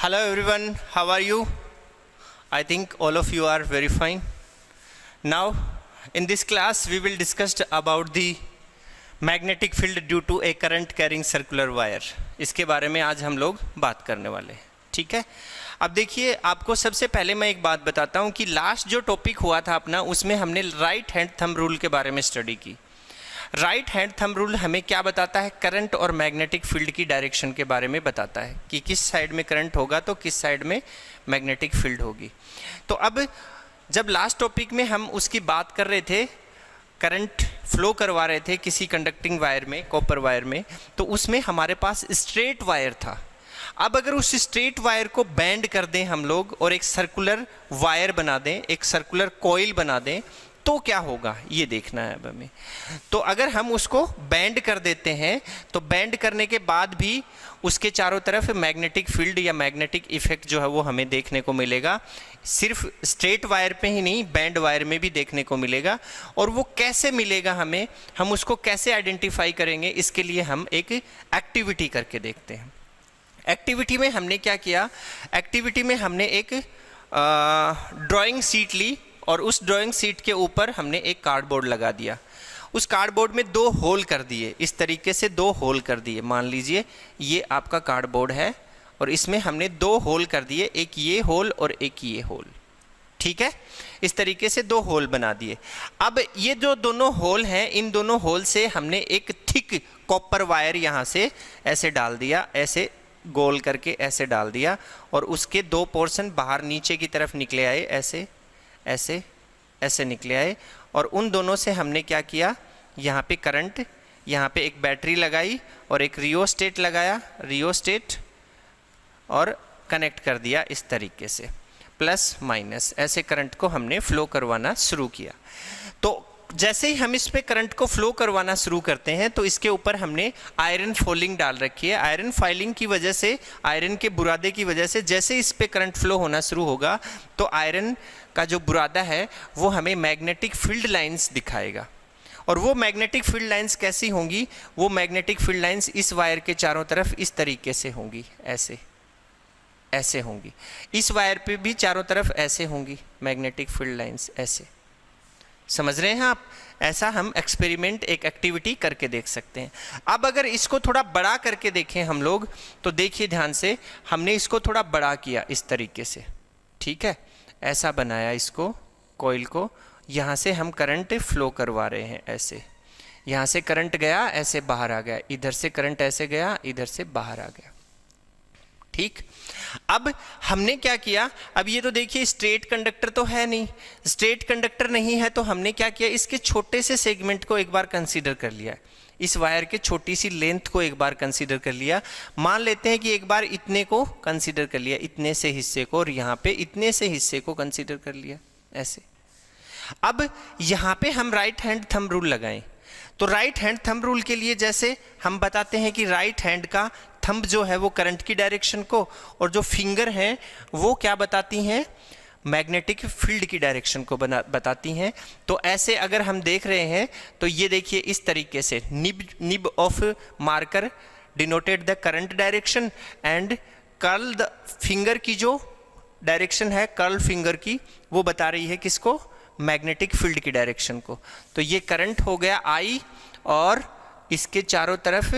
Hello everyone, how are you? I think all of you are very fine. Now, in this class, we will discuss about the magnetic field due to a current carrying circular wire. इसके बारे में आज हम लोग बात करने वाले हैं, ठीक है? अब देखिए, आपको सबसे पहले मैं एक बात बताता हूँ कि लास्ट जो टॉपिक हुआ था अपना, उसमें हमने राइट हैंड थंब रूल के बारे में स्टडी की। राइट हैंड थंब रूल हमें क्या बताता है? करंट और मैग्नेटिक फील्ड की डायरेक्शन के बारे में बताता है कि किस साइड में करंट होगा तो किस साइड में मैग्नेटिक फील्ड होगी। तो अब जब लास्ट टॉपिक में हम उसकी बात कर रहे थे, करंट फ्लो करवा रहे थे किसी कंडक्टिंग वायर में, कॉपर वायर में, तो उसमें हमारे पास स्ट्रेट वायर था। अब अगर उस स्ट्रेट वायर को बैंड कर दें हम लोग और एक सर्कुलर वायर बना दें, एक सर्कुलर कॉइल बना दें, तो क्या होगा ये देखना है अब हमें। तो अगर हम उसको बैंड कर देते हैं तो बैंड करने के बाद भी उसके चारों तरफ मैग्नेटिक फील्ड या मैग्नेटिक इफेक्ट जो है वो हमें देखने को मिलेगा। सिर्फ स्ट्रेट वायर पे ही नहीं, बैंड वायर में भी देखने को मिलेगा। और वो कैसे मिलेगा हमें, हम उसको कैसे आइडेंटिफाई करेंगे, इसके लिए हम एक एक्टिविटी करके देखते हैं। एक्टिविटी में हमने क्या किया? एक्टिविटी में हमने एक ड्राइंग शीट ली और उस ड्राइंग शीट के ऊपर हमने एक कार्डबोर्ड लगा दिया। उस कार्डबोर्ड में 2 होल कर दिए, इस तरीके से 2 होल कर दिए। मान लीजिए ये आपका कार्डबोर्ड है और इसमें हमने 2 होल कर दिए, एक ये होल और एक ये होल, ठीक है? इस तरीके से 2 होल बना दिए। अब ये जो दोनों होल हैं, इन दोनों होल से हमने एक थिक कॉपर वायर यहाँ से ऐसे डाल दिया, ऐसे गोल करके ऐसे डाल दिया और उसके 2 पोर्शन बाहर नीचे की तरफ निकले आए, ऐसे ऐसे ऐसे निकले आए। और उन दोनों से हमने क्या किया, यहाँ पे करंट, यहाँ पे एक बैटरी लगाई और एक रियोस्टेट लगाया, रियोस्टेट, और कनेक्ट कर दिया इस तरीके से, प्लस माइनस ऐसे करंट को हमने फ्लो करवाना शुरू किया। तो जैसे ही हम इस पे करंट को फ्लो करवाना शुरू करते हैं तो इसके ऊपर हमने आयरन फॉलिंग डाल रखी है। आयरन फाइलिंग की वजह से, आयरन के बुरादे की वजह से जैसे इस पे करंट फ्लो होना शुरू होगा तो आयरन का जो बुरादा है वो हमें मैग्नेटिक फील्ड लाइंस दिखाएगा। और वो मैग्नेटिक फील्ड लाइंस कैसी होंगी? वो मैग्नेटिक फील्ड लाइंस इस वायर के चारों तरफ इस तरीके से होंगी, ऐसे ऐसे होंगी। इस वायर पे भी चारों तरफ ऐसे होंगी मैग्नेटिक फील्ड लाइंस, ऐसे। समझ रहे हैं आप? ऐसा हम एक्सपेरिमेंट, एक एक्टिविटी करके देख सकते हैं। अब अगर इसको थोड़ा बड़ा करके देखें हम लोग, तो देखिए ध्यान से, हमने इसको थोड़ा बड़ा किया इस तरीके से, ठीक है? ऐसा बनाया इसको, कॉइल को। यहाँ से हम करंट फ्लो करवा रहे हैं, ऐसे। यहाँ से करंट गया, ऐसे बाहर आ गया, इधर से करंट ऐसे गया, इधर से बाहर आ गया, ठीक? अब हमने क्या किया? अब ये तो देखिए स्ट्रेट कंडक्टर तो है नहीं, स्ट्रेट कंडक्टर नहीं है तो हमने क्या किया, इसके छोटे से सेगमेंट को एक बार कंसीडर कर लिया, इस वायर के छोटी सी लेंथ को एक बार कंसीडर कर लिया। मान लेते हैं कि एक बार इतने को कंसीडर कर लिया, इतने से हिस्से को, और यहाँ पे इतने से हिस्से को कंसीडर कर लिया, ऐसे। अब यहाँ पे हम राइट हैंड थंब रूल लगाएं। तो राइट हैंड थंब रूल के लिए जैसे हम बताते हैं कि राइट हैंड का थंब जो है वो करंट की डायरेक्शन को, और जो फिंगर हैं वो क्या बताती हैं? मैग्नेटिक फील्ड की डायरेक्शन को बताती हैं। तो ऐसे अगर हम देख रहे हैं तो ये देखिए इस तरीके से, nib of marker denoted the current direction and curl the finger की जो डायरेक्शन है, कर्ल फिंगर की, वो बता रही है किसको? मैग्नेटिक फील्ड की डायरेक्शन को। तो ये करंट हो गया I, और इसके चारों तरफ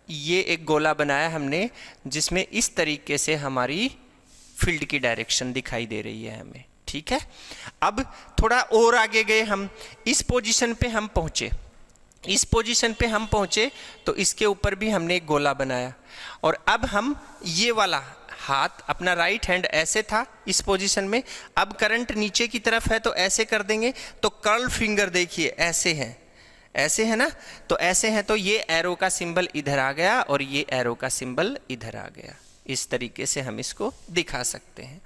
ये एक गोला बनाया हमने जिसमें इस तरीके से हमारी फील्ड की डायरेक्शन दिखाई दे रही है हमें, ठीक है? अब थोड़ा और आगे गए हम, इस पोजीशन पे हम पहुंचे, इस पोजीशन पे हम पहुंचे तो इसके ऊपर भी हमने एक गोला बनाया। और अब हम ये वाला हाथ, अपना राइट हैंड ऐसे था इस पोजीशन में, अब करंट नीचे की तरफ है तो ऐसे कर देंगे, तो कर्ल फिंगर देखिए ऐसे है, ऐसे है ना? तो ऐसे है तो ये एरो का सिंबल इधर आ गया और ये एरो का सिंबल इधर आ गया। इस तरीके से हम इसको दिखा सकते हैं,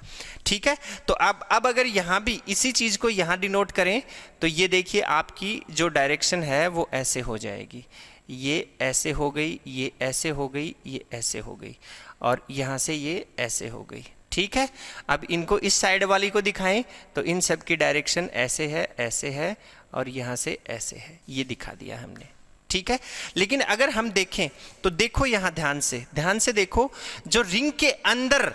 ठीक है? तो अब अगर यहाँ भी इसी चीज़ को यहाँ डिनोट करें तो ये देखिए आपकी जो डायरेक्शन है वो ऐसे हो जाएगी, ये ऐसे हो गई, ये ऐसे हो गई, ये ऐसे हो गई, और यहाँ से ये ऐसे हो गई, ठीक है? अब इनको इस साइड वाली को दिखाएं तो इन सब की डायरेक्शन ऐसे है, ऐसे है, और यहाँ से ऐसे है, ये दिखा दिया हमने, ठीक है। लेकिन अगर हम देखें तो देखो यहाँ ध्यान से देखो, जो रिंग के अंदर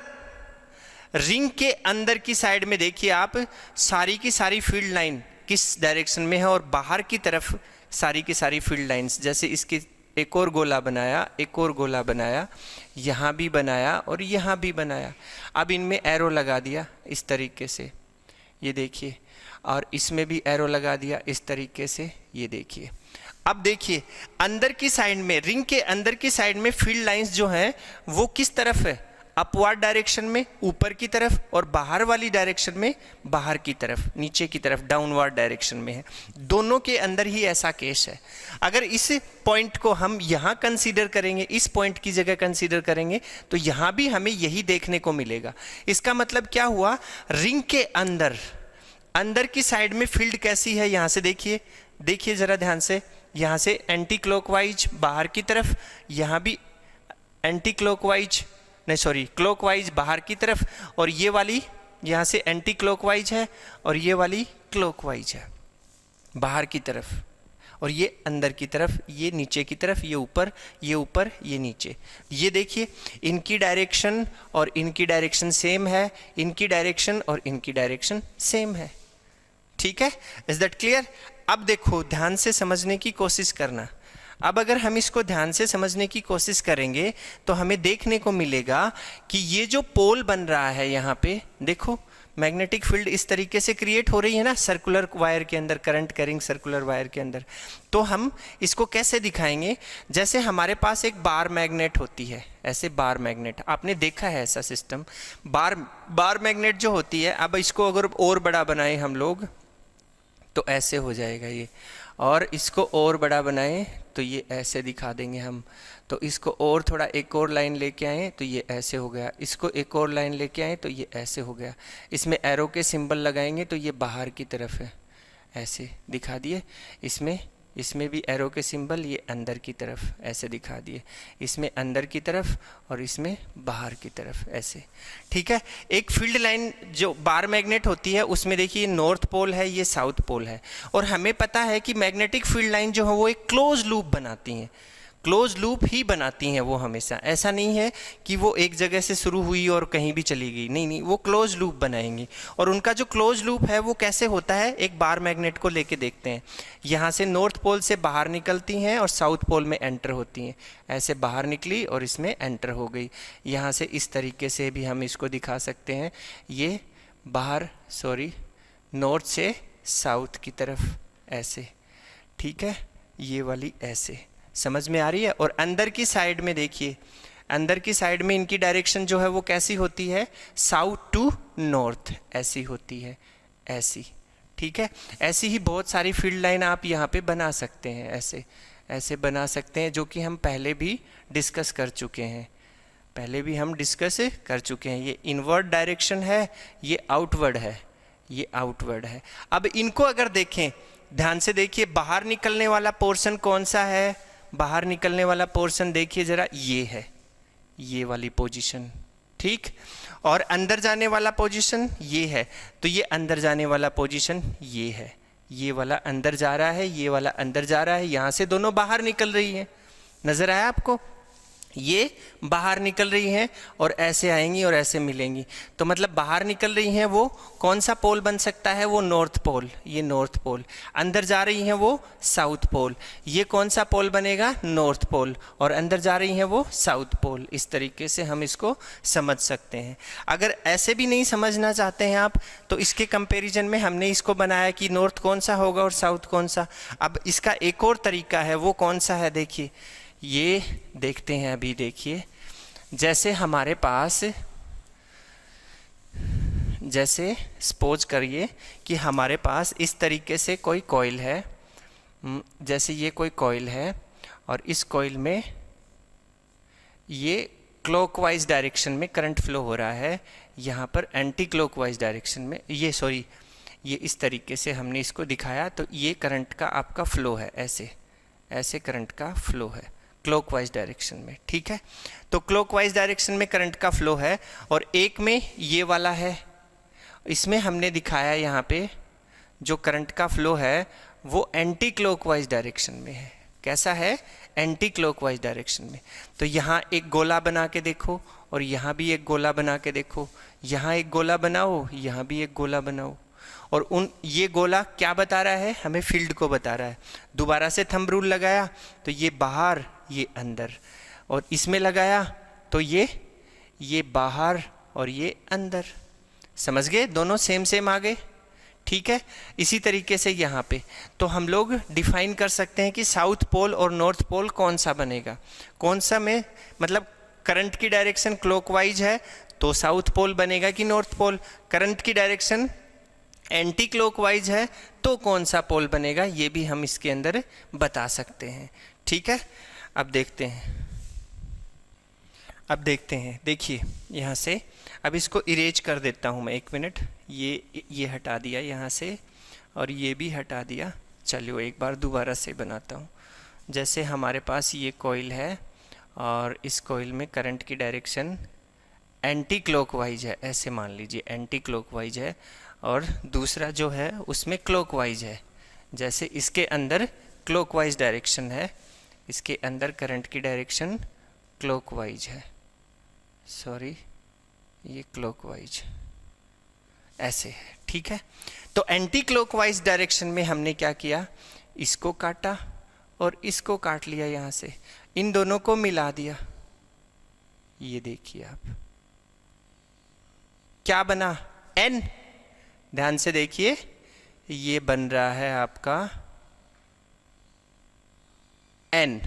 रिंग के अंदर की साइड में देखिए आप, सारी की सारी फील्ड लाइन किस डायरेक्शन में है, और बाहर की तरफ सारी की सारी फील्ड लाइंस, जैसे इसकी एक और गोला बनाया, एक और गोला बनाया, यहाँ भी बनाया और यहाँ भी बनाया। अब इनमें एरो लगा दिया इस तरीके से, ये देखिए, और इसमें भी एरो लगा दिया इस तरीके से, ये देखिए। अब देखिए अंदर की साइड में, रिंग के अंदर की साइड में फील्ड लाइंस जो हैं वो किस तरफ है, अपवर्ड डायरेक्शन में ऊपर की तरफ, और बाहर वाली डायरेक्शन में बाहर की तरफ, नीचे की तरफ डाउनवर्ड डायरेक्शन में है। दोनों के अंदर ही ऐसा केस है। अगर इस पॉइंट को हम यहाँ कंसीडर करेंगे, इस पॉइंट की जगह कंसीडर करेंगे, तो यहाँ भी हमें यही देखने को मिलेगा। इसका मतलब क्या हुआ, रिंग के अंदर, अंदर की साइड में फील्ड कैसी है, यहाँ से देखिए, देखिए जरा ध्यान से, यहाँ से एंटी क्लॉकवाइज बाहर की तरफ, यहाँ भी एंटी क्लॉकवाइज, नहीं सॉरी क्लॉकवाइज बाहर की तरफ, और ये वाली यहाँ से एंटी क्लॉकवाइज है और ये वाली क्लॉकवाइज है बाहर की तरफ, और ये अंदर की तरफ, ये नीचे की तरफ, ये ऊपर, ये ऊपर, ये नीचे। ये देखिए इनकी डायरेक्शन और इनकी डायरेक्शन सेम है, इनकी डायरेक्शन और इनकी डायरेक्शन सेम है। ठीक है, इज दैट क्लियर? अब देखो ध्यान से समझने की कोशिश करना। अब अगर हम इसको ध्यान से समझने की कोशिश करेंगे तो हमें देखने को मिलेगा कि ये जो पोल बन रहा है यहाँ पे, देखो मैग्नेटिक फील्ड इस तरीके से क्रिएट हो रही है ना, सर्कुलर वायर के अंदर, करंट कैरिंग सर्कुलर वायर के अंदर। तो हम इसको कैसे दिखाएंगे, जैसे हमारे पास एक बार मैग्नेट होती है, ऐसे बार मैग्नेट, आपने देखा है ऐसा सिस्टम, बार मैग्नेट जो होती है। अब इसको अगर और बड़ा बनाएं हम लोग तो ऐसे हो जाएगा ये, और इसको और बड़ा बनाएं तो ये ऐसे दिखा देंगे हम। तो इसको और थोड़ा एक और लाइन लेके आए तो ये ऐसे हो गया, इसको एक और लाइन लेके आए तो ये ऐसे हो गया। इसमें एरो के सिंबल लगाएंगे तो ये बाहर की तरफ है, ऐसे दिखा दिए। इसमें भी एरो के सिंबल, ये अंदर की तरफ ऐसे दिखा दिए। इसमें अंदर की तरफ और इसमें बाहर की तरफ ऐसे। ठीक है, एक फील्ड लाइन जो बार मैग्नेट होती है उसमें देखिए नॉर्थ पोल है, ये साउथ पोल है, और हमें पता है कि मैग्नेटिक फील्ड लाइन जो है वो एक क्लोज लूप बनाती हैं, क्लोज लूप ही बनाती हैं वो हमेशा। ऐसा नहीं है कि वो एक जगह से शुरू हुई और कहीं भी चली गई, नहीं, वो क्लोज लूप बनाएंगी। और उनका जो क्लोज लूप है वो कैसे होता है, एक बार मैग्नेट को लेके देखते हैं। यहाँ से नॉर्थ पोल से बाहर निकलती हैं और साउथ पोल में एंटर होती हैं, ऐसे बाहर निकली और इसमें एंटर हो गई। यहाँ से इस तरीके से भी हम इसको दिखा सकते हैं, ये बाहर नॉर्थ से साउथ की तरफ ऐसे। ठीक है, ये वाली ऐसे, समझ में आ रही है? और अंदर की साइड में देखिए, अंदर की साइड में इनकी डायरेक्शन जो है वो कैसी होती है, साउथ टू नॉर्थ ऐसी होती है, ऐसी। ठीक है, ऐसी ही बहुत सारी फील्ड लाइन आप यहाँ पे बना सकते हैं, ऐसे ऐसे बना सकते हैं, जो कि हम पहले भी डिस्कस कर चुके हैं, ये इनवर्ड डायरेक्शन है, ये आउटवर्ड है, ये आउटवर्ड है। अब इनको अगर देखें, ध्यान से देखिए, बाहर निकलने वाला पोर्शन कौन सा है, बाहर निकलने वाला पोर्शन देखिए जरा, ये है, ये वाली पोजीशन। ठीक, और अंदर जाने वाला पोजीशन ये है, तो ये अंदर जाने वाला पोजीशन ये है, ये वाला अंदर जा रहा है, ये वाला अंदर जा रहा है, यहाँ से दोनों बाहर निकल रही हैं, नजर आया आपको? ये बाहर निकल रही हैं और ऐसे आएंगी और ऐसे मिलेंगी, तो मतलब बाहर निकल रही हैं वो कौन सा पोल बन सकता है, वो नॉर्थ पोल, ये नॉर्थ पोल। अंदर जा रही हैं वो साउथ पोल, ये कौन सा पोल बनेगा, नॉर्थ पोल, और अंदर जा रही हैं वो साउथ पोल। इस तरीके से हम इसको समझ सकते हैं। अगर ऐसे भी नहीं समझना चाहते हैं आप, तो इसके कंपैरिजन में हमने इसको बनाया कि नॉर्थ कौन सा होगा और साउथ कौन सा। अब इसका एक और तरीका है, वो कौन सा है, देखिए, ये देखते हैं अभी। देखिए, जैसे हमारे पास, जैसे सपोज करिए कि हमारे पास इस तरीके से कोई कॉइल है, जैसे ये कोई कॉइल है, और इस कॉइल में ये क्लॉकवाइज डायरेक्शन में करंट फ्लो हो रहा है, यहाँ पर एंटी क्लॉकवाइज डायरेक्शन में, ये इस तरीके से हमने इसको दिखाया। तो ये करंट का आपका फ्लो है, ऐसे ऐसे करंट का फ्लो है क्लॉकवाइज डायरेक्शन में। ठीक है, तो क्लॉकवाइज डायरेक्शन में करंट का फ्लो है, और एक में ये वाला है, इसमें हमने दिखाया यहाँ पे जो करंट का फ्लो है वो एंटी क्लॉकवाइज डायरेक्शन में है। कैसा है, एंटी क्लॉकवाइज डायरेक्शन में। तो यहाँ एक गोला बना के देखो और यहाँ भी एक गोला बना के देखो, यहाँ एक गोला बनाओ, यहाँ भी एक गोला बनाओ, और ये गोला क्या बता रहा है, हमें फील्ड को बता रहा है। दोबारा से थंब रूल लगाया तो ये बाहर, ये अंदर, और इसमें लगाया तो ये बाहर और ये अंदर। समझ गए, दोनों सेम सेम आ गए, ठीक है। इसी तरीके से यहाँ पे तो हम लोग डिफाइन कर सकते हैं कि साउथ पोल और नॉर्थ पोल कौन सा बनेगा, कौन सा में, मतलब करंट की डायरेक्शन क्लॉकवाइज है तो साउथ पोल बनेगा कि नॉर्थ पोल, करंट की डायरेक्शन एंटी क्लॉकवाइज है तो कौन सा पोल बनेगा, ये भी हम इसके अंदर बता सकते हैं, ठीक है। अब देखते हैं, देखिए यहाँ से, अब इसको इरेज कर देता हूँ मैं, 1 मिनट, ये हटा दिया यहाँ से और ये भी हटा दिया। चलिए एक बार दोबारा से बनाता हूँ। जैसे हमारे पास ये कॉइल है और इस कॉइल में करंट की डायरेक्शन एंटी क्लॉकवाइज है, ऐसे मान लीजिए एंटी क्लॉकवाइज है, और दूसरा जो है उसमें क्लॉकवाइज है। जैसे इसके अंदर क्लॉकवाइज डायरेक्शन है, इसके अंदर करंट की डायरेक्शन क्लॉकवाइज है, सॉरी ये क्लॉकवाइज ऐसे है, ठीक है। तो एंटी क्लॉकवाइज डायरेक्शन में हमने क्या किया, इसको काटा और इसको काट लिया, यहाँ से इन दोनों को मिला दिया। ये देखिए आप क्या बना, एन, ध्यान से देखिए, ये बन रहा है आपका एन।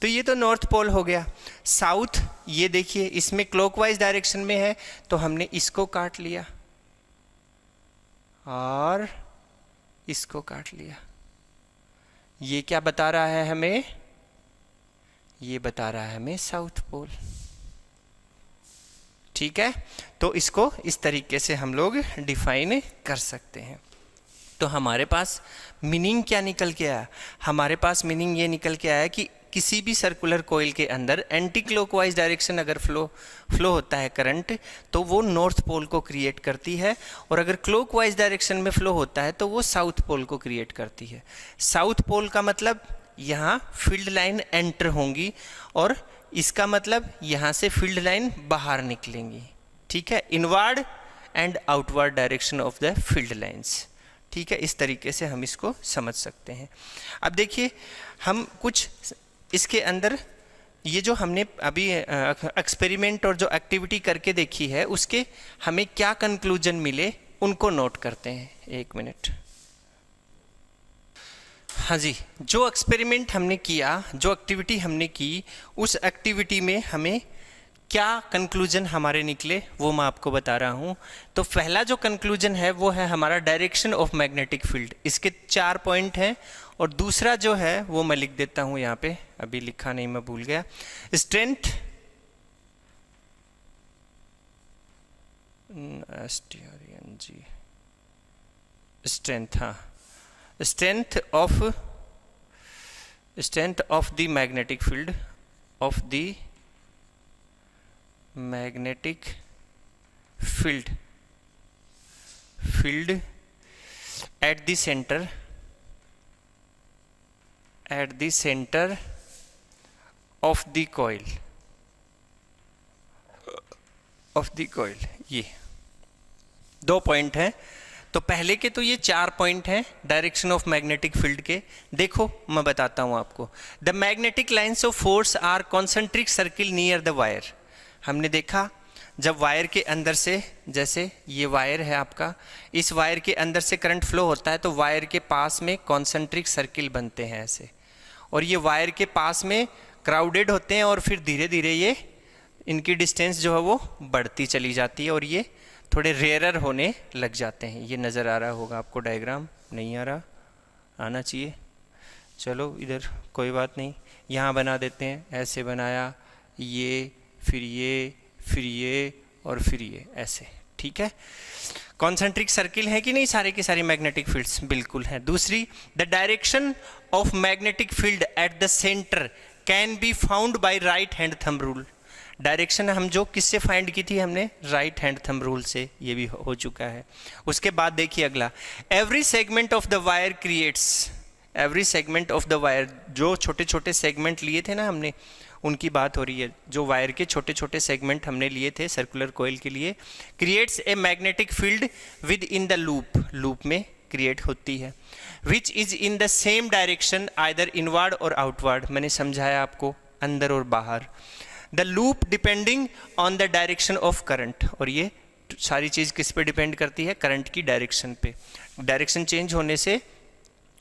तो ये तो नॉर्थ पोल हो गया। साउथ, ये देखिए इसमें क्लॉकवाइज डायरेक्शन में है तो हमने इसको काट लिया और इसको काट लिया। ये क्या बता रहा है हमें, ये बता रहा है हमें साउथ पोल, ठीक है। तो इसको इस तरीके से हम लोग डिफाइन कर सकते हैं। तो हमारे पास मीनिंग क्या निकल के आया, हमारे पास मीनिंग ये निकल के आया कि किसी भी सर्कुलर कॉइल के अंदर एंटी क्लॉकवाइज डायरेक्शन अगर फ्लो होता है करंट, तो वो नॉर्थ पोल को क्रिएट करती है, और अगर क्लॉकवाइज डायरेक्शन में फ्लो होता है तो वो साउथ पोल को क्रिएट करती है। साउथ पोल का मतलब यहाँ फील्ड लाइन एंटर होंगी, और इसका मतलब यहाँ से फील्ड लाइन बाहर निकलेंगी, ठीक है, inward and outward direction of the field lines, ठीक है। इस तरीके से हम इसको समझ सकते हैं। अब देखिए हम कुछ इसके अंदर ये जो हमने अभी एक्सपेरिमेंट और जो एक्टिविटी करके देखी है उसके हमें क्या कंक्लूजन मिले उनको नोट करते हैं। 1 मिनट। हाँ जी, जो एक्सपेरिमेंट हमने किया, जो एक्टिविटी हमने की, उस एक्टिविटी में हमें क्या कंक्लूजन हमारे निकले वो मैं आपको बता रहा हूँ। तो पहला जो कंक्लूजन है वो है हमारा डायरेक्शन ऑफ मैग्नेटिक फील्ड, इसके 4 पॉइंट हैं, और दूसरा जो है वो मैं लिख देता हूँ यहाँ पे, अभी लिखा नहीं मैं भूल गया। स्ट्रेंथ, स्ट्रेंथ, हाँ, strength of the magnetic field, of the magnetic field at the center of the coil, ये 2 पॉइंट हैं। तो पहले के तो ये 4 पॉइंट हैं डायरेक्शन ऑफ मैग्नेटिक फील्ड के। देखो मैं बताता हूँ आपको। The magnetic lines of force are concentric circle near the wire. हमने देखा जब वायर के अंदर से, जैसे ये वायर है आपका, इस वायर के अंदर से करंट फ्लो होता है तो वायर के पास में कॉन्सेंट्रिक सर्किल बनते हैं ऐसे, और ये वायर के पास में क्राउडेड होते हैं, और फिर धीरे धीरे ये इनकी डिस्टेंस जो है वो बढ़ती चली जाती है, और ये थोड़े रेयरर होने लग जाते हैं। ये नज़र आ रहा होगा आपको, डायग्राम नहीं आ रहा, आना चाहिए। चलो इधर कोई बात नहीं, यहाँ बना देते हैं, ऐसे बनाया, ये फिर ये फिर ये और फिर ये, ऐसे, ठीक है। कॉन्सेंट्रिक सर्किल है कि नहीं सारे के सारे मैग्नेटिक फील्ड्स, बिल्कुल है। दूसरी, the direction of magnetic field at the centre can be found by right hand thumb rule. Direction हम जो किससे फाइंड की थी हमने, राइट हैंड थंब रूल से, ये भी हो चुका है। उसके बाद देखिए अगला, every segment of the wire creates every segment of the wire, जो छोटे छोटे सेगमेंट लिए थे ना हमने, उनकी बात हो रही है, जो वायर के छोटे छोटे सेगमेंट हमने लिए थे सर्कुलर कॉइल के लिए, creates a magnetic field with in the loop, loop में क्रिएट होती है, which is in the same direction either inward और आउटवर्ड, मैंने समझाया आपको, अंदर और बाहर, the loop depending on the direction of current, और ये सारी चीज़ किस पे डिपेंड करती है, करंट की डायरेक्शन पे, डायरेक्शन चेंज होने से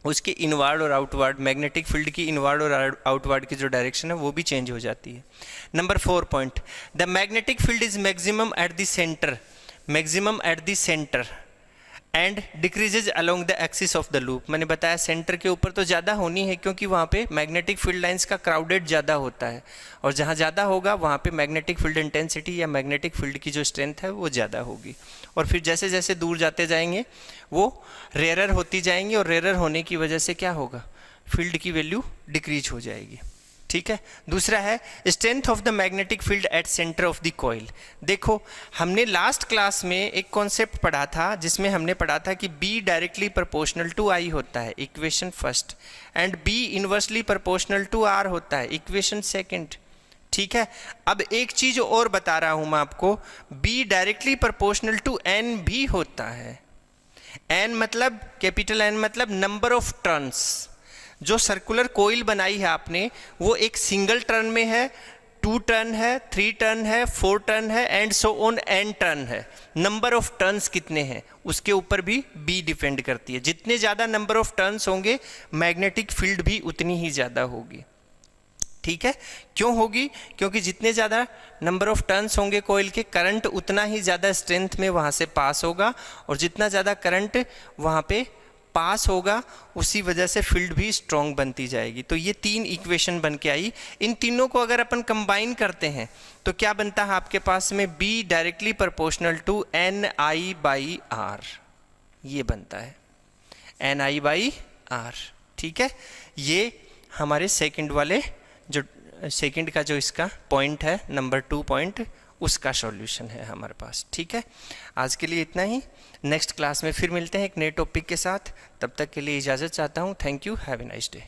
उसके इनवर्ड और आउटवर्ड, मैग्नेटिक फील्ड की इनवर्ड और आउटवर्ड की जो डायरेक्शन है वो भी चेंज हो जाती है। Number 4 point, the magnetic field is maximum at the centre, maximum at the centre and decreases along the axis of the loop, मैंने बताया सेंटर के ऊपर तो ज़्यादा होनी है क्योंकि वहाँ पे मैग्नेटिक फील्ड लाइंस का क्राउडेड ज़्यादा होता है, और जहाँ ज़्यादा होगा वहाँ पे मैग्नेटिक फील्ड इंटेंसिटी या मैग्नेटिक फील्ड की जो स्ट्रेंथ है वो ज़्यादा होगी, और फिर जैसे जैसे दूर जाते जाएंगे वो रेयरर होती जाएंगी, और रेयरर होने की वजह से क्या होगा, फील्ड की वैल्यू डिक्रीज हो जाएगी। ठीक है, दूसरा है strength of the magnetic field at centre of the coil. देखो हमने लास्ट क्लास में एक कॉन्सेप्ट पढ़ा था जिसमें हमने पढ़ा था कि B directly proportional to I होता है, equation first, and B inversely proportional to R होता है, इक्वेशन सेकंड। ठीक है, अब एक चीज और बता रहा हूं मैं आपको, B directly proportional to N भी होता है। N मतलब कैपिटल N मतलब नंबर ऑफ टर्न्स, जो सर्कुलर कोइल बनाई है आपने वो एक सिंगल टर्न में है, 2 टर्न है, 3 टर्न है, 4 टर्न है, and so on n turn है। नंबर ऑफ टर्न्स कितने हैं उसके ऊपर भी B डिपेंड करती है, जितने ज़्यादा नंबर ऑफ टर्न्स होंगे मैग्नेटिक फील्ड भी उतनी ही ज़्यादा होगी। ठीक है, क्यों होगी, क्योंकि जितने ज़्यादा नंबर ऑफ टर्न्स होंगे कोइल के, करंट उतना ही ज़्यादा स्ट्रेंथ में वहाँ से पास होगा, और जितना ज़्यादा करंट वहाँ पे पास होगा उसी वजह से फील्ड भी स्ट्रॉन्ग बनती जाएगी। तो ये 3 इक्वेशन बन के आई, इन तीनों को अगर अपन कंबाइन करते हैं तो क्या बनता है आपके पास में, B directly proportional to NI/R, ये बनता है NI/R। ठीक है, ये हमारे सेकंड वाले जो सेकंड का जो इसका पॉइंट है नंबर 2 पॉइंट, उसका सॉल्यूशन है हमारे पास। ठीक है, आज के लिए इतना ही, नेक्स्ट क्लास में फिर मिलते हैं एक नए टॉपिक के साथ, तब तक के लिए इजाज़त चाहता हूँ। Thank you, have a nice day.